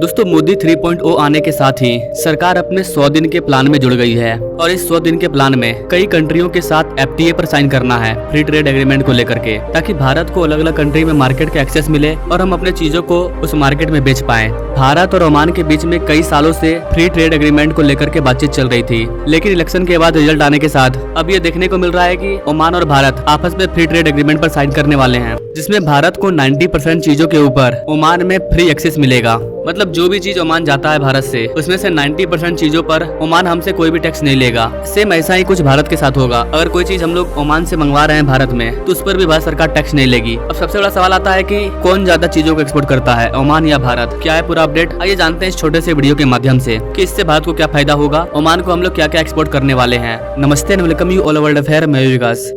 दोस्तों मोदी 3.0 आने के साथ ही सरकार अपने 100 दिन के प्लान में जुड़ गई है और इस 100 दिन के प्लान में कई कंट्रियों के साथ FTA पर साइन करना है फ्री ट्रेड एग्रीमेंट को लेकर के, ताकि भारत को अलग अलग कंट्री में मार्केट का एक्सेस मिले और हम अपने चीजों को उस मार्केट में बेच पाएं। भारत और ओमान के बीच में कई सालों से फ्री ट्रेड एग्रीमेंट को लेकर के बातचीत चल रही थी, लेकिन इलेक्शन के बाद रिजल्ट आने के साथ अब ये देखने को मिल रहा है कि ओमान और भारत आपस में फ्री ट्रेड एग्रीमेंट पर साइन करने वाले हैं, जिसमें भारत को 90% चीजों के ऊपर ओमान में फ्री एक्सेस मिलेगा। मतलब जो भी चीज ओमान जाता है भारत से, उसमें से 90% चीजों पर ओमान हमसे कोई भी टैक्स नहीं लेगा। सेम ऐसा ही कुछ भारत के साथ होगा। अगर कोई चीज हम लोग ओमान से मंगवा रहे हैं भारत में, तो उस पर भी भारत सरकार टैक्स नहीं लेगी। अब सबसे बड़ा सवाल आता है कि कौन ज्यादा चीजों को एक्सपोर्ट करता है, ओमान या भारत? क्या है पूरा अपडेट, आइए जानते हैं इस छोटे से वीडियो के माध्यम से कि इससे भारत को क्या फायदा होगा, ओमान को हम लोग क्या क्या एक्सपोर्ट करने वाले हैं। नमस्ते and welcome you all world affair, मैं विकास।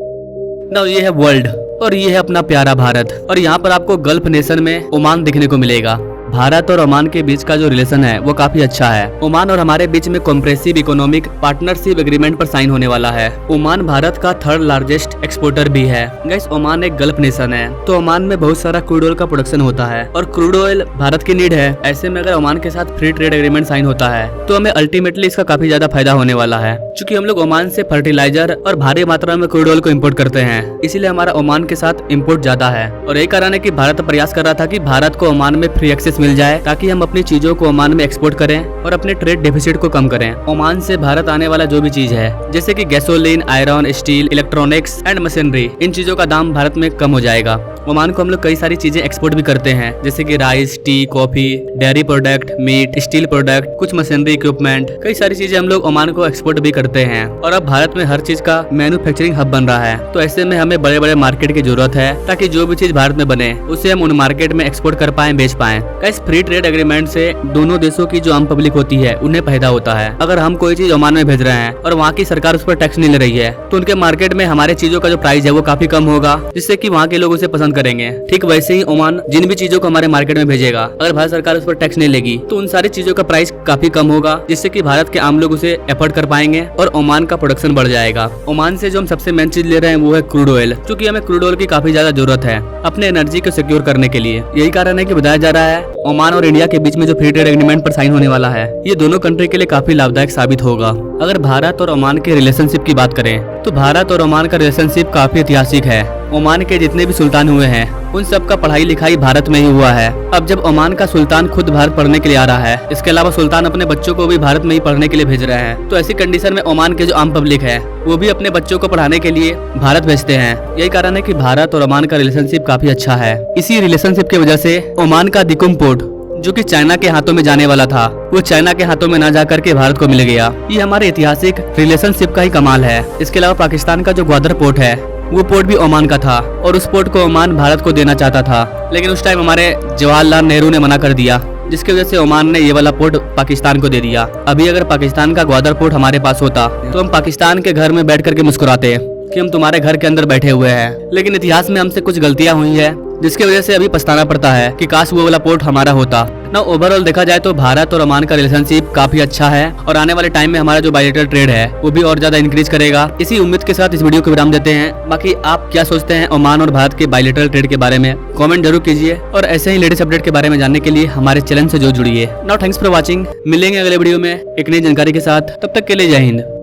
नाउ ये है वर्ल्ड और ये है अपना प्यारा भारत, और यहाँ पर आपको गल्फ नेशन में ओमान दिखने को मिलेगा। भारत और ओमान के बीच का जो रिलेशन है वो काफी अच्छा है। ओमान और हमारे बीच में कॉम्प्रेसिव इकोनॉमिक पार्टनरशिप एग्रीमेंट पर साइन होने वाला है। ओमान भारत का 3rd लार्जेस्ट एक्सपोर्टर भी है। गाइस, ओमान एक गल्फ नेशन है, तो ओमान में बहुत सारा क्रूड ऑयल का प्रोडक्शन होता है और क्रूड ऑयल भारत की नीड है। ऐसे में अगर ओमान के साथ फ्री ट्रेड एग्रीमेंट साइन होता है तो हमें अल्टीमेटली इसका काफी ज्यादा फायदा होने वाला है। क्योंकि हम लोग ओमान से फर्टिलाइजर और भारी मात्रा में क्रूड ऑयल को इम्पोर्ट करते हैं, इसीलिए हमारा ओमान के साथ इम्पोर्ट ज्यादा है। और यही कारण है कि भारत प्रयास कर रहा था कि भारत को ओमान में फ्री एक्सेस मिल जाए, ताकि हम अपनी चीजों को ओमान में एक्सपोर्ट करें और अपने ट्रेड डेफिसिट को कम करें। ओमान से भारत आने वाला जो भी चीज है, जैसे कि gasoline, iron, steel, electronics and machinery, इन चीजों का दाम भारत में कम हो जाएगा। ओमान को हम लोग कई सारी चीजें एक्सपोर्ट भी करते हैं, जैसे कि rice, tea, coffee, dairy product, meat, steel product, कुछ मशीनरी इक्विपमेंट, कई सारी चीजें हम लोग ओमान को एक्सपोर्ट भी करते हैं। और अब भारत में हर चीज का मैन्युफैक्चरिंग हब बन रहा है, तो ऐसे में हमें बड़े बड़े मार्केट की जरूरत है, ताकि जो भी चीज भारत में बने उसे हम उन मार्केट में एक्सपोर्ट कर पाए, बेच पाए। इस फ्री ट्रेड एग्रीमेंट से दोनों देशों की जो आम पब्लिक होती है उन्हें फायदा होता है। अगर हम कोई चीज ओमान में भेज रहे हैं और वहाँ की सरकार उस पर टैक्स नहीं ले रही है, तो उनके मार्केट में हमारे चीजों का जो प्राइस है वो काफी कम होगा, जिससे कि वहाँ के लोग उसे पसंद करेंगे। ठीक वैसे ही ओमान जिन भी चीजों को हमारे मार्केट में भेजेगा, अगर भारत सरकार उस पर टैक्स नहीं लेगी तो उन सारी चीजों का प्राइस काफी कम होगा, जिससे कि भारत के आम लोग उसे एफोर्ड कर पाएंगे और ओमान का प्रोडक्शन बढ़ जाएगा। ओमान से जो हम सबसे मेन चीज ले रहे हैं वो है क्रूड ऑयल, क्योंकि हमें क्रूड ऑयल की काफी ज्यादा जरूरत है अपने एनर्जी को सिक्योर करने के लिए। यही कारण है कि बताया जा रहा है ओमान और इंडिया के बीच में जो फ्री ट्रेड एग्रीमेंट पर साइन होने वाला है, ये दोनों कंट्री के लिए काफी लाभदायक साबित होगा। अगर भारत और ओमान के रिलेशनशिप की बात करें तो भारत और ओमान का रिलेशनशिप काफी ऐतिहासिक है। ओमान के जितने भी सुल्तान हुए हैं उन सब का पढ़ाई लिखाई भारत में ही हुआ है। अब जब ओमान का सुल्तान खुद भारत पढ़ने के लिए आ रहा है, इसके अलावा सुल्तान अपने बच्चों को भी भारत में ही पढ़ने के लिए भेज रहे हैं, तो ऐसी कंडीशन में ओमान के जो आम पब्लिक है वो भी अपने बच्चों को पढ़ाने के लिए भारत भेजते हैं। यही कारण है कि भारत और ओमान का रिलेशनशिप काफी अच्छा है। इसी रिलेशनशिप की वजह से ओमान का दिकुम पोर्ट, जो कि चाइना के हाथों में जाने वाला था, वो चाइना के हाथों में ना जाकर के भारत को मिल गया। ये हमारे ऐतिहासिक रिलेशनशिप का ही कमाल है। इसके अलावा पाकिस्तान का जो ग्वादर पोर्ट है वो पोर्ट भी ओमान का था और उस पोर्ट को ओमान भारत को देना चाहता था, लेकिन उस टाइम हमारे जवाहरलाल नेहरू ने मना कर दिया, जिसकी वजह से ओमान ने ये वाला पोर्ट पाकिस्तान को दे दिया। अभी अगर पाकिस्तान का ग्वादर पोर्ट हमारे पास होता तो हम पाकिस्तान के घर में बैठ करके मुस्कुराते कि हम तुम्हारे घर के अंदर बैठे हुए हैं। लेकिन इतिहास में हमसे कुछ गलतियां हुई है, जिसकी वजह से अभी पछताना पड़ता है कि काश वो वाला पोर्ट हमारा होता ना। ओवरऑल देखा जाए तो भारत और ओमान का रिलेशनशिप काफी अच्छा है और आने वाले टाइम में हमारा जो बायलैटरल ट्रेड है वो भी और ज्यादा इंक्रीज करेगा। इसी उम्मीद के साथ इस वीडियो को विराम देते हैं। बाकी आप क्या सोचते हैं ओमान और भारत के बायलैटरल ट्रेड के बारे में, कमेंट जरूर कीजिए और ऐसे ही लेटेस्ट अपडेट के बारे में जानने के लिए हमारे चैनल से जो जुड़िए। Now thanks for watching. मिलेंगे अगले वीडियो में एक नई जानकारी के साथ, तब तक के लिए जय हिंद।